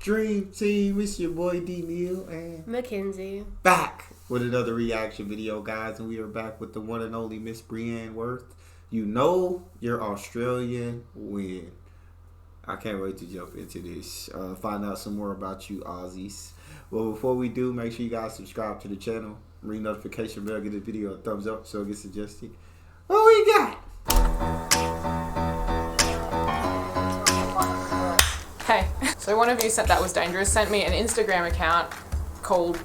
Dream Team, it's your boy D. Neal and Mackenzie. Back with another reaction video, guys, and we are back with the one and only Miss Brianne Worth. You know you're Australian when. I can't wait to jump into this. Find out some more about you Aussies. Well, before we do, make sure you guys subscribe to the channel. Ring notification bell, give the video a thumbs up so it gets suggested. What we got? Hey, so one of you said that was dangerous, sent me an Instagram account called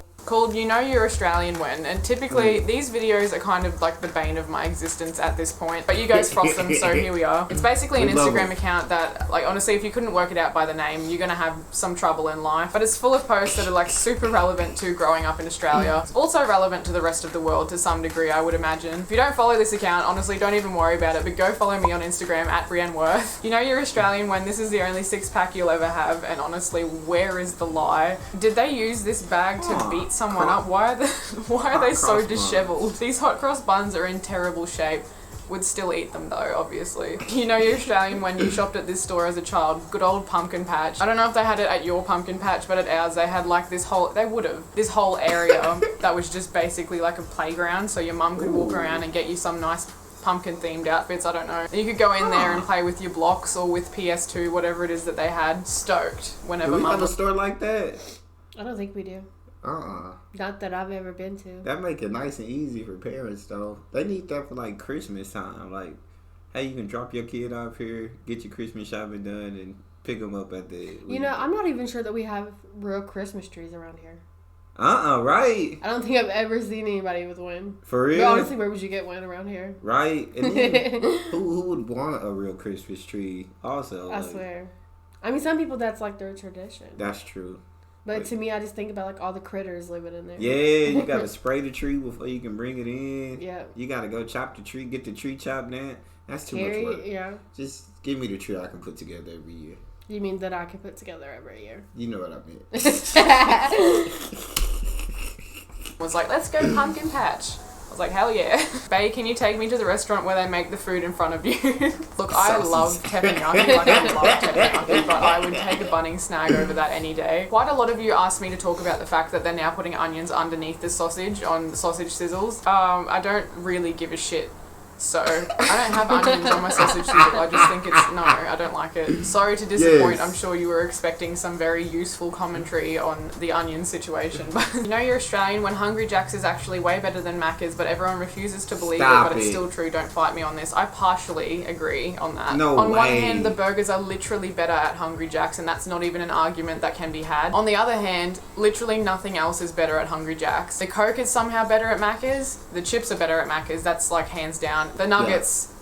You Know You're Australian When, and typically these videos are kind of like the bane of my existence at this point, but you guys frost them, so here we are. It's basically an Instagram account that, like, honestly, if you couldn't work it out by the name, you're gonna have some trouble in life, but it's full of posts that are like super relevant to growing up in Australia. It's also relevant to the rest of the world to some degree, I would imagine. If you don't follow this account, honestly, don't even worry about it, but go follow me on Instagram at Brianne Worth. You know you're Australian when this is the only six-pack you'll ever have, and honestly, where is the lie? Did they use this bag to beat someone up? Why are they so disheveled? These hot cross buns are in terrible shape. Would still eat them though, obviously. You know you're Australian when you shopped at this store as a child. Good old pumpkin patch. I don't know if they had it at your pumpkin patch, but at ours they had like this whole area that was just basically like a playground, so your mum could walk around and get you some nice pumpkin themed outfits, I don't know. You could go in there and play with your blocks or with PS2, whatever it is that they had. Stoked whenever Do we have a store like that? I don't think we do. Not that I've ever been to. That make it nice and easy for parents though. They need that for like Christmas time. Like, hey, you can drop your kid off here, get your Christmas shopping done, and pick them up at the. You know, I'm not even sure that we have real Christmas trees around here. Right. I don't think I've ever seen anybody with one. For real? But honestly, where would you get one around here? Right. And then, who would want a real Christmas tree? Also, I swear. I mean, some people that's like their tradition. That's true. But to me, I just think about like all the critters living in there. Yeah, you gotta spray the tree before you can bring it in. Yeah. You gotta go chop the tree, get the tree chopped down. That's too much work. Yeah. Just give me the tree I can put together every year. You mean that I can put together every year? You know what I meant. Was like, let's go pumpkin patch. I was like, hell yeah. Bae, can you take me to the restaurant where they make the food in front of you? Look, I love teppanyaki, like I love teppanyaki, but I would take a Bunnings snag over that any day. Quite a lot of you asked me to talk about the fact that they're now putting onions underneath the sausage on the sausage sizzles. I don't really give a shit. So, I don't have onions on my sausage sizzle. I just think I don't like it. Sorry to disappoint. Yes. I'm sure you were expecting some very useful commentary on the onion situation. But you know you're Australian when Hungry Jack's is actually way better than Macca's, but everyone refuses to believe but it's still true. Don't fight me on this. I partially agree on that. On one hand, the burgers are literally better at Hungry Jack's, and that's not even an argument that can be had. On the other hand, literally nothing else is better at Hungry Jack's. The Coke is somehow better at Macca's. The chips are better at Macca's. That's like hands down. The nuggets,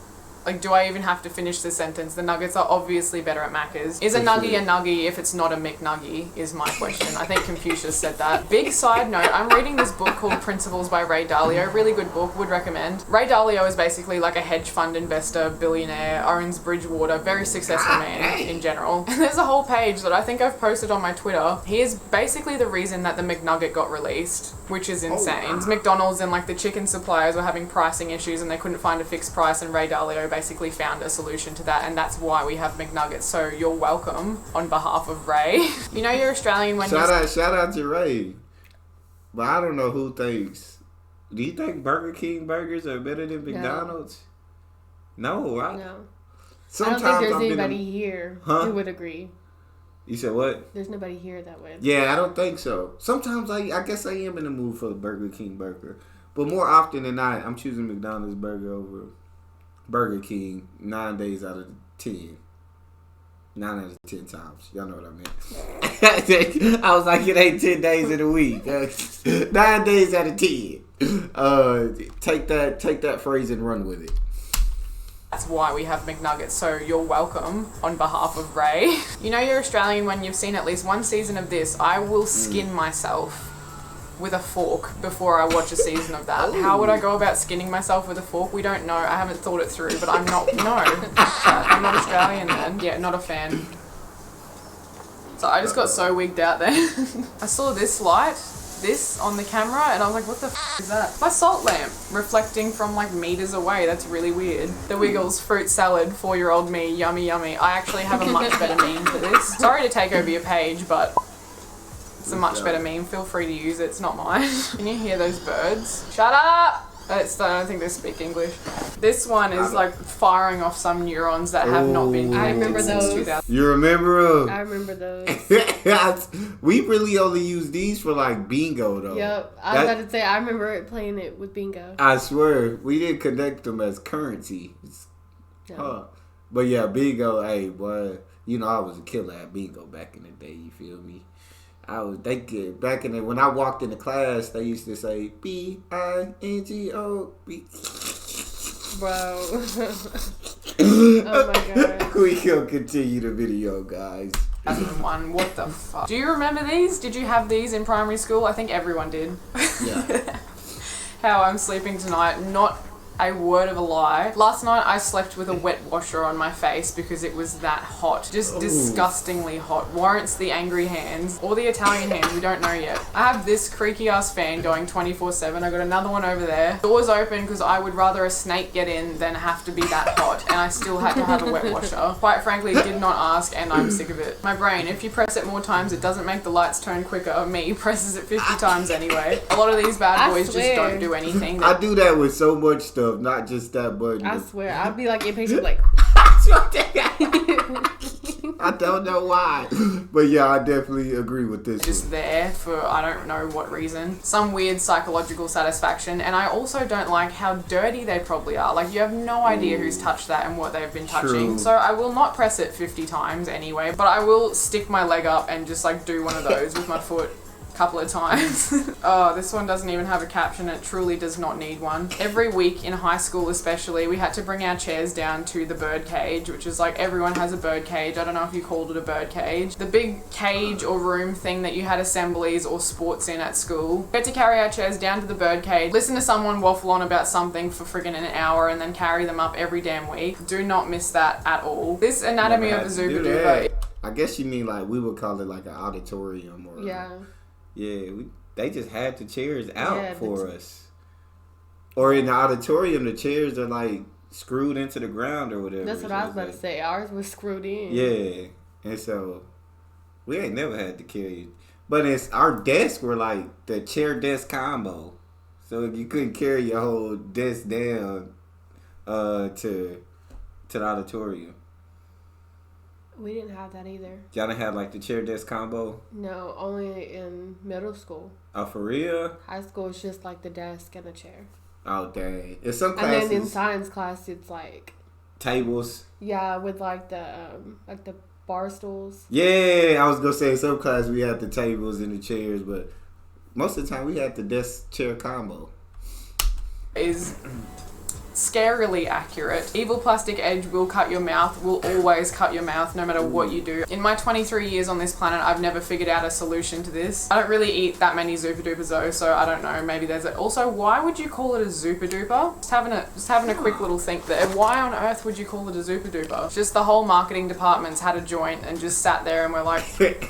like, do I even have to finish the sentence? The nuggets are obviously better at Macca's. Is a nuggie a nuggie if it's not a McNuggie, is my question. I think Confucius said that. Big side note, I'm reading this book called Principles by Ray Dalio. Really good book, would recommend. Ray Dalio is basically like a hedge fund investor, billionaire, owns Bridgewater, very successful man in general. And there's a whole page that I think I've posted on my Twitter. He is basically the reason that the McNugget got released, which is insane. McDonald's and like the chicken suppliers were having pricing issues and they couldn't find a fixed price, and Ray Dalio basically found a solution to that, and that's why we have McNuggets. So you're welcome on behalf of Ray. You know you're Australian when shout out to Ray. But I don't know who thinks. Do you think Burger King burgers are better than McDonald's? No, right? No. Sometimes I don't think there's anybody here who would agree. You said what? There's nobody here that way. Yeah, I don't think so. Sometimes I guess I am in the mood for a Burger King burger. But more often than not, I'm choosing McDonald's burger over Burger King 9 days out of 10. 9 out of 10 times. Y'all know what I meant. I was like, it ain't 10 days in a week. 9 days out of 10. Take that phrase and run with it. That's why we have McNuggets, so you're welcome on behalf of Ray. You know you're Australian when you've seen at least one season of this. I will skin myself with a fork before I watch a season of that. How would I go about skinning myself with a fork? We don't know. I haven't thought it through, but I'm not Australian then. Yeah, not a fan. So I just got so wigged out there. I saw this light. this on the camera, and I was like, what the f is that? My salt lamp reflecting from like meters away. That's really weird. The Wiggles fruit salad, 4-year-old me, yummy yummy. I actually have a much better meme for this. Sorry to take over your page, but it's a much better meme. Feel free to use it. It's not mine. Can you hear those birds? Shut up! I don't think they speak English. This one is like firing off some neurons that have not been connected since 2000. You remember them? I remember those. We really only use these for like bingo though. Yep. I was about to say, I remember playing it with bingo. I swear, we didn't connect them as currency. No. Huh. But yeah, bingo, hey, boy, you know I was a killer at bingo back in the day, you feel me? Back in the, when I walked into class, they used to say BINGO. Bro. Oh my god. We gonna continue the video, guys. 2001, what the fuck? Do you remember these? Did you have these in primary school? I think everyone did. Yeah. How I'm sleeping tonight, not a word of a lie. Last night I slept with a wet washer on my face because it was that hot. Just disgustingly hot. Warrants the angry hands or the Italian hands, we don't know yet. I have this creaky ass fan going 24/7. I got another one over there. Doors open because I would rather a snake get in than have to be that hot, and I still had to have a wet washer. Quite frankly, did not ask, and I'm sick of it. My brain, if you press it more times, it doesn't make the lights turn quicker. Me presses it 50 times anyway. A lot of these bad boys just don't do anything. I do that with so much stuff. Not just that button. I swear, I'd be like impatient, like. I don't know why, but yeah, I definitely agree with this. Just there for I don't know what reason, some weird psychological satisfaction, and I also don't like how dirty they probably are. Like you have no idea who's touched that and what they've been touching. True. So I will not press it 50 times anyway, but I will stick my leg up and just like do one of those with my foot. Couple of times. Oh, this one doesn't even have a caption. It truly does not need one. Every week in high school especially, we had to bring our chairs down to the bird cage, which is like everyone has a bird cage. I don't know if you called it a bird cage. The big cage or room thing that you had assemblies or sports in at school. We had to carry our chairs down to the bird cage, listen to someone waffle on about something for friggin' an hour, and then carry them up every damn week. Do not miss that at all. This anatomy of a Zuba Duper. I guess you mean like we would call it like an auditorium or yeah, they just had the chairs out for us. Or in the auditorium, the chairs are like screwed into the ground or whatever. That's what I was about to say. Ours was screwed in. Yeah, and so we ain't never had to carry it. But it's our desks were like the chair desk combo, so you couldn't carry your whole desk down to the auditorium. We didn't have that either. Y'all didn't have like the chair desk combo? No, only in middle school. Oh, for real? High school is just like the desk and a chair. Oh, dang. In some classes... And then in science class, it's like... tables? Yeah, with like the bar stools. Yeah, I was going to say in some classes we had the tables and the chairs, but most of the time we had the desk chair combo. Is... scarily accurate. Evil plastic edge will cut your mouth, will always cut your mouth no matter what you do. In my 23 years on this planet, I've never figured out a solution to this. I don't really eat that many Zupa Dupas though, so I don't know, maybe there's it. Also, why would you call it a Zupa Duper? Just having a quick little think there. Why on earth would you call it a Zupa Duper? Just the whole marketing department's had a joint and just sat there and we're like,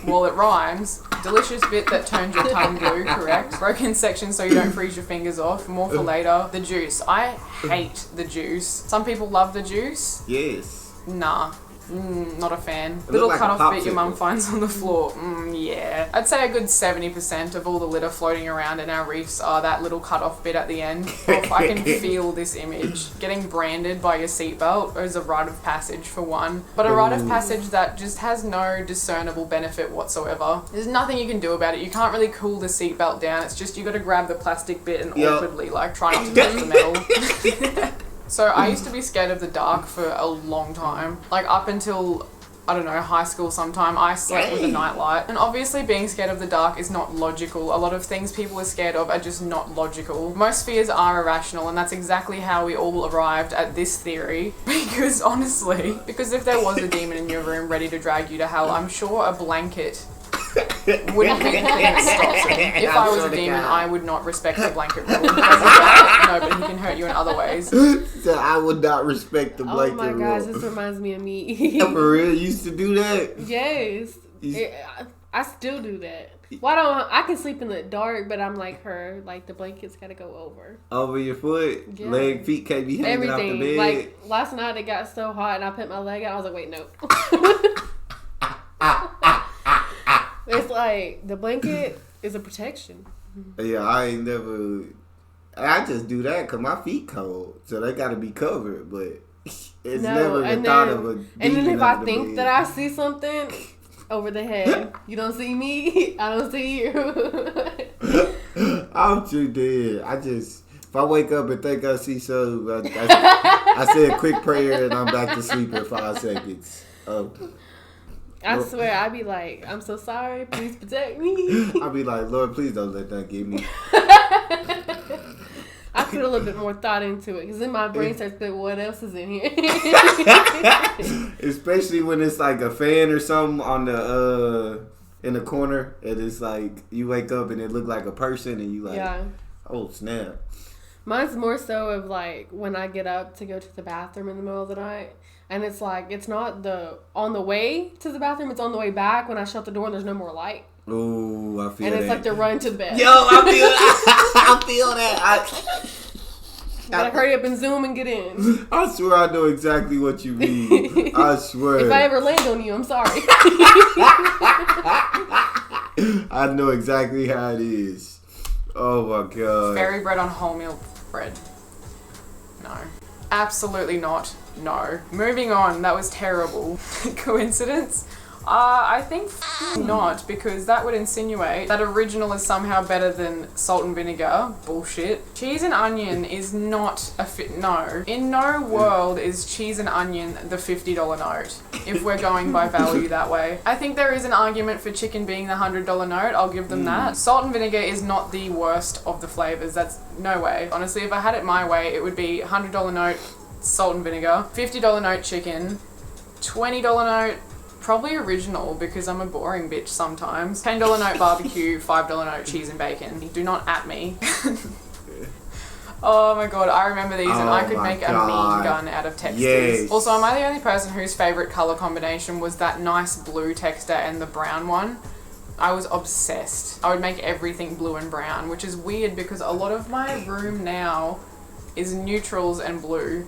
well, it rhymes. Delicious bit that turns your tongue blue, correct? Broken section so you don't freeze your fingers off. More for later. The juice. I hate the juice. Some people love the juice. Yes. Nah. Not a fan. Little like cut-off bit your mum finds on the floor. Yeah. I'd say a good 70% of all the litter floating around in our reefs are that little cut-off bit at the end. Oof, I can feel this image. Getting branded by your seatbelt is a rite of passage for one. But a rite of passage that just has no discernible benefit whatsoever. There's nothing you can do about it. You can't really cool the seatbelt down. It's just you got to grab the plastic bit and awkwardly like try not to touch the metal. So I used to be scared of the dark for a long time. Like up until, I don't know, high school sometime, I slept with a nightlight. And obviously being scared of the dark is not logical. A lot of things people are scared of are just not logical. Most fears are irrational, and that's exactly how we all arrived at this theory. Because honestly, if there was a demon in your room ready to drag you to hell, I'm sure a blanket wouldn't be the thing that stops it. If I was a demon, I would not respect the blanket rule. No, but he can hurt you in other ways. So I would not respect the blanket rule. Oh my gosh, this reminds me of me. For real? You used to do that? Yes. I still do that. Well, I can sleep in the dark, but I'm like her. Like, the blankets gotta go over. Over your foot? Yeah. Leg, feet can't be hanging out the bed? Like, last night it got so hot and I put my leg out. I was like, wait, no. It's like, the blanket is a protection. Yeah, I just do that because my feet cold. So they gotta be covered, but it's never the thought of a And then if I think that I see something... over the head. You don't see me, I don't see you. I'm too dead. If I wake up and think I see something, I say a quick prayer and I'm back to sleep in 5 seconds. I swear, I'd be like, I'm so sorry, please protect me. I'd be like, Lord, please don't let that get me. I put a little bit more thought into it because then my brain starts thinking, what else is in here? Especially when it's like a fan or something on the in the corner, and it's like you wake up and it look like a person, and you like, oh snap. Mine's more so of like when I get up to go to the bathroom in the middle of the night, and it's like it's not on the way to the bathroom; it's on the way back. When I shut the door and there's no more light. Ooh, I feel that. And it's like they're running to the bed. Yo, I feel that. You gotta hurry up and zoom and get in. I swear I know exactly what you mean. I swear. If I ever land on you, I'm sorry. I know exactly how it is. Oh my god. Fairy bread on wholemeal bread. No. Absolutely not. No. Moving on. That was terrible. Coincidence? I think not, because that would insinuate that original is somehow better than salt and vinegar. Bullshit. Cheese and onion is not a fit. No. In no world is cheese and onion the $50 note, if we're going by value that way. I think there is an argument for chicken being the $100 note. I'll give them that. Salt and vinegar is not the worst of the flavors. That's no way. Honestly, if I had it my way, it would be $100 note, salt and vinegar, $50 note chicken, $20 note probably original, because I'm a boring bitch sometimes. $10 note barbecue, $5 note cheese and bacon. Do not at me. Oh my god, I remember these, and I could make a mean gun out of textures. Yes. Also, am I the only person whose favourite colour combination was that nice blue texture and the brown one? I was obsessed. I would make everything blue and brown, which is weird because a lot of my room now is neutrals and blue.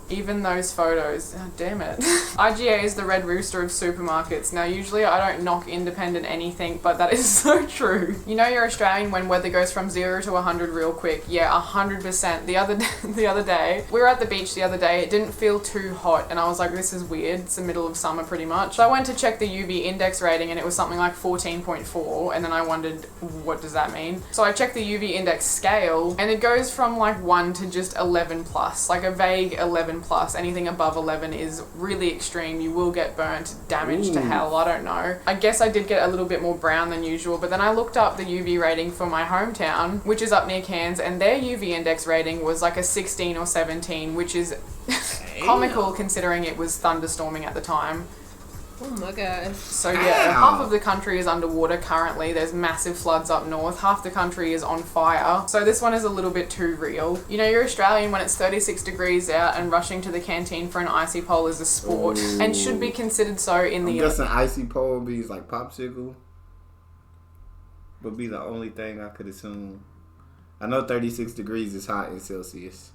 Even those photos. Oh, damn it. IGA is the red rooster of supermarkets. Now, usually I don't knock independent anything, but that is so true. You know you're Australian when weather goes from 0 to 100 real quick. Yeah, 100%. The other day, we were at the beach the other day. It didn't feel too hot, and I was like, this is weird. It's the middle of summer pretty much. So I went to check the UV index rating, and it was something like 14.4, and then I wondered, what does that mean? So I checked the UV index scale, and it goes from like 1 to just 11 plus, like a vague 11 plus. Anything above 11 is really extreme. You will get burnt, damaged to hell. I don't know. I guess I did get a little bit more brown than usual, but then I looked up the UV rating for my hometown, which is up near Cairns, and their UV index rating was like a 16 or 17, which is comical considering it was thunderstorming at the time. Oh my gosh. So yeah, half of the country is underwater currently. There's massive floods up north. Half the country is on fire. So this one is a little bit too real. You know, you're Australian when it's 36 degrees out, and rushing to the canteen for an icy pole is a sport. And should be considered so in the... I guess an icy pole would be like popsicle. Would be the only thing I could assume. I know 36 degrees is hot in Celsius.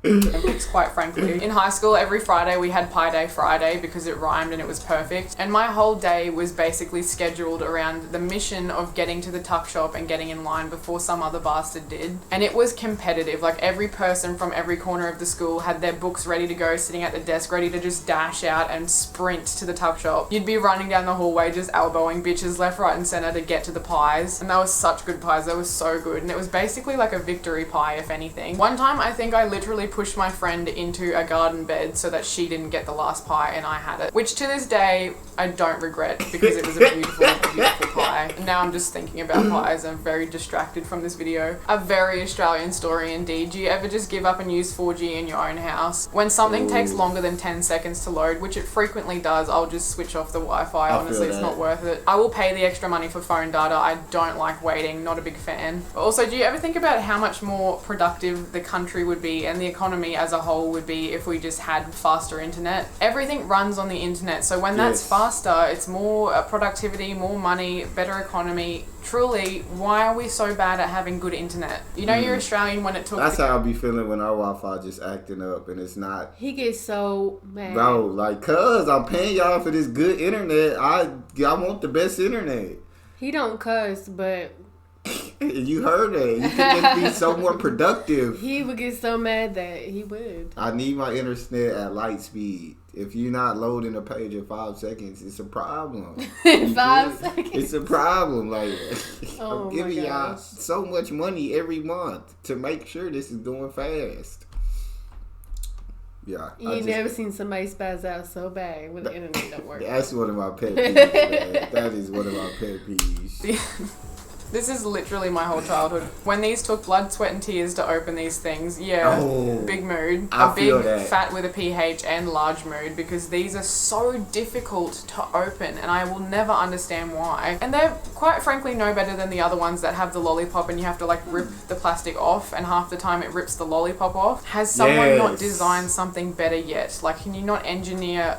Olympics, quite frankly. In high school, every Friday we had Pie Day Friday because it rhymed and it was perfect. And my whole day was basically scheduled around the mission of getting to the tuck shop and getting in line before some other bastard did. And it was competitive. Like, every person from every corner of the school had their books ready to go, sitting at the desk ready to just dash out and sprint to the tuck shop. You'd be running down the hallway just elbowing bitches left, right and centre to get to the pies. And they were such good pies. They were so good. And it was basically like a victory pie, if anything. One time I think I literally pushed my friend into a garden bed so that she didn't get the last pie and I had it. Which to this day, I don't regret, because it was a beautiful, beautiful pie. And now I'm just thinking about pies. I'm very distracted from this video. A very Australian story indeed. Do you ever just give up and use 4G in your own house? When something takes longer than 10 seconds to load, which it frequently does, I'll just switch off the Wi-Fi. Honestly, it's not worth it. I will pay the extra money for phone data. I don't like waiting. Not a big fan. Also, do you ever think about how much more productive the country would be and the economy economy as a whole would be if we just had faster internet. Everything runs on the internet, so when that's faster, it's more productivity, more money, better economy. Truly, why are we so bad at having good internet? You know, you're Australian when it took... That's how I'll be feeling when our Wi-Fi just acting up and it's not... He gets so mad. Bro, like, cuz I'm paying y'all for this good internet. I want the best internet. He don't cuss, but... You heard it. You can just be so more productive. He would get so mad that he would. I need my internet at light speed. If you're not loading a page in 5 seconds, it's a problem. In 5 seconds? It's a problem. Like, oh I'm giving y'all so much money every month to make sure this is going fast. Yeah. You ain't never seen somebody spaz out so bad when the internet don't work. That's one of my pet peeves, man. That is one of my pet peeves. This is literally my whole childhood. When these took blood, sweat, and tears to open these things, big mood. A big fat with a PH and large mood, because these are so difficult to open and I will never understand why. And they're quite frankly no better than the other ones that have the lollipop and you have to like rip the plastic off, and half the time it rips the lollipop off. Has someone not designed something better yet? Like, can you not engineer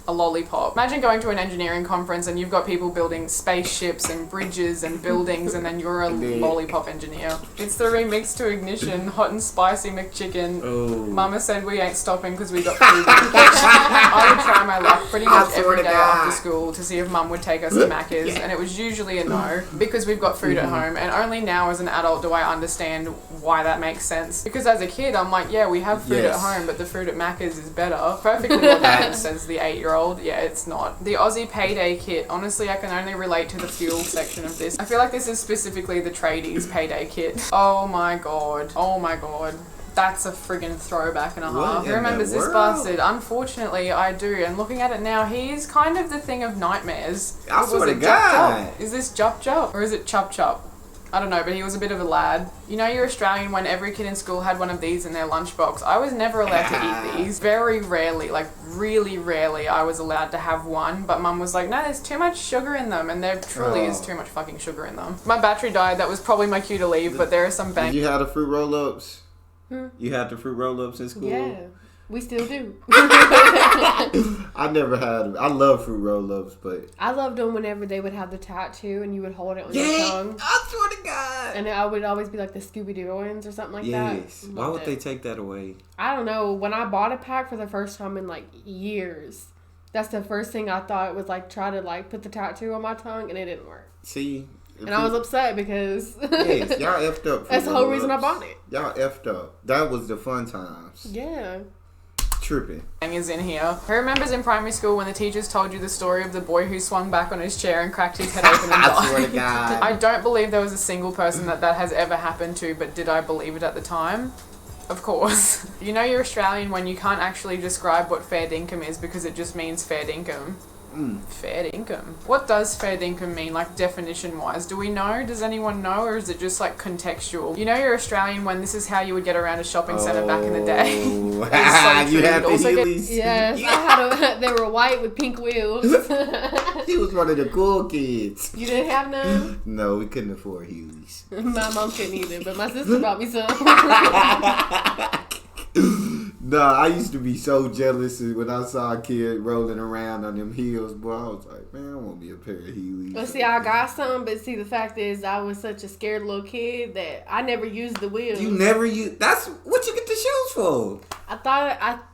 a lollipop? Imagine going to an engineering conference and you've got people building spaceships and bridges and buildings, and then you're a lollipop engineer. It's the remix to Ignition, hot and spicy McChicken. Oh. Mama said we ain't stopping because we got food in the kitchen. I would try my luck pretty much every day after school to see if Mum would take us to Macca's, and it was usually a no because we've got food at home. And only now as an adult do I understand why that makes sense. Because as a kid I'm like, yeah, we have food at home, but the food at Macca's is better. Perfectly logical, says the 8-year-old. Yeah, it's not. The Aussie payday kit. Honestly, I can only relate to the fuel section of this. I feel like this is specifically the tradies payday kit. Oh my god. Oh my god. That's a friggin' throwback and a half. Who remembers this bastard? Unfortunately, I do. And looking at it now, he is kind of the thing of nightmares. I swear to God. Is this Jup Jup? Or is it Chup Chup? I don't know, but he was a bit of a lad. You know, you're Australian when every kid in school had one of these in their lunchbox. I was never allowed to eat these. Very rarely, like really rarely, I was allowed to have one. But Mum was like, no, there's too much sugar in them. And there truly is too much fucking sugar in them. My battery died. That was probably my cue to leave, but there are some bangs. Did you have the fruit roll-ups? You had the fruit roll-ups in school? Yeah. We still do. I never had them. I love fruit roll-ups, but... I loved them whenever they would have the tattoo and you would hold it on your tongue. I swear to God. And I would always be like the Scooby-Doo ones or something like that. Yes. Why would they take that away? I don't know. When I bought a pack for the first time in like years, that's the first thing I thought was like try to like put the tattoo on my tongue, and it didn't work. See? And I was upset because... Yes, y'all effed up. That's the whole reason I bought it. Y'all effed up. That was the fun times. Yeah. Tripping. Is in here. Who remembers in primary school when the teachers told you the story of the boy who swung back on his chair and cracked his head open and died? I swear to God. I don't believe there was a single person that has ever happened to, but did I believe it at the time? Of course. You know you're Australian when you can't actually describe what fair dinkum is because it just means fair dinkum. Fair dinkum. What does fair dinkum mean, like definition wise? Do we know? Does anyone know? Or is it just like contextual? You know you're Australian when this is how you would get around a shopping centre back in the day. You had the Heelys? Yes, I had they were white with pink wheels. He was one of the cool kids. You didn't have none? No, we couldn't afford Heelys. My mom couldn't either, but my sister bought me some. Nah, I used to be so jealous when I saw a kid rolling around on them heels, boy. I was like, man, I want me a pair of Heelys. Well, see, I got some, but see, the fact is, I was such a scared little kid that I never used the wheels. You never use? That's what you get the shoes for. I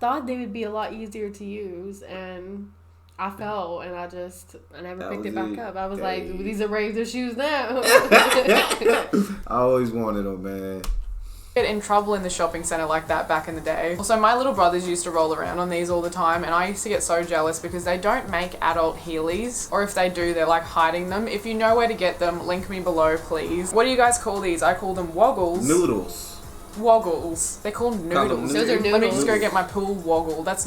thought they would be a lot easier to use, and I fell, and I never picked it back up. I was like, these are Razor shoes now. I always wanted them, man. Get in trouble in the shopping centre like that back in the day. Also, my little brothers used to roll around on these all the time, and I used to get so jealous because they don't make adult Heelys, or if they do, they're like hiding them. If you know where to get them, link me below, please. What do you guys call these? I call them woggles. Noodles. Woggles. They're called noodles. Those are noodles. Let me just go get my pool woggle. That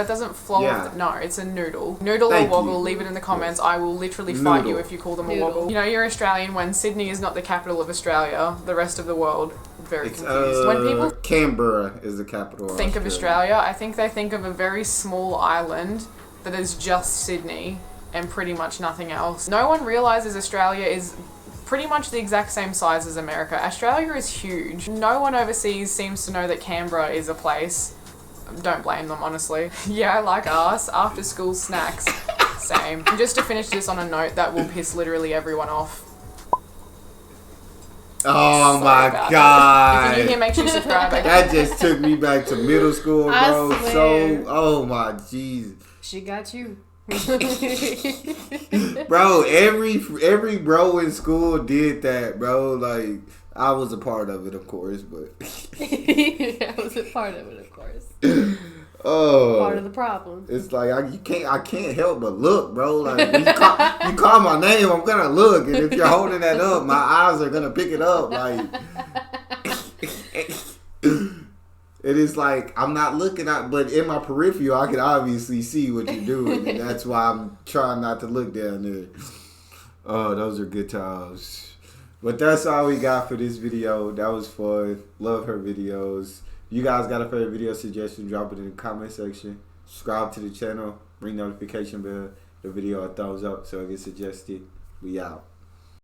doesn't flow. Yeah. No, it's a noodle. Noodle or woggle, leave it in the comments. I will literally fight you if you call them a woggle. You know, you're Australian when Sydney is not the capital of Australia. The rest of the world, very confused. When people Canberra is the capital think of Australia, I think they think of a very small island that is just Sydney and pretty much nothing else. No one realises Australia is pretty much the exact same size as America. Australia is huge. No one overseas seems to know that Canberra is a place. Don't blame them, honestly. Yeah, I like arse. After school snacks. Same. And just to finish this on a note that will piss literally everyone off. Oh my god! If you're new here, make sure you subscribe. That just took me back to middle school, bro. So, oh my jeez. She got you. Bro, every bro in school did that, bro. Like, I was a part of it, of course, but I was a part of it, of course. Oh, part of the problem. It's like I can't help but look, bro. Like when you call my name, I'm gonna look, and if you're holding that up, my eyes are gonna pick it up. Like it is like I'm not looking at, but in my peripheral, I can obviously see what you're doing, and that's why I'm trying not to look down there. Oh, those are good times. But that's all we got for this video. That was fun. Love her videos. You guys got a favorite video suggestion, drop it in the comment section. Subscribe to the channel, ring notification bell, the video a thumbs up so it gets suggested. We out.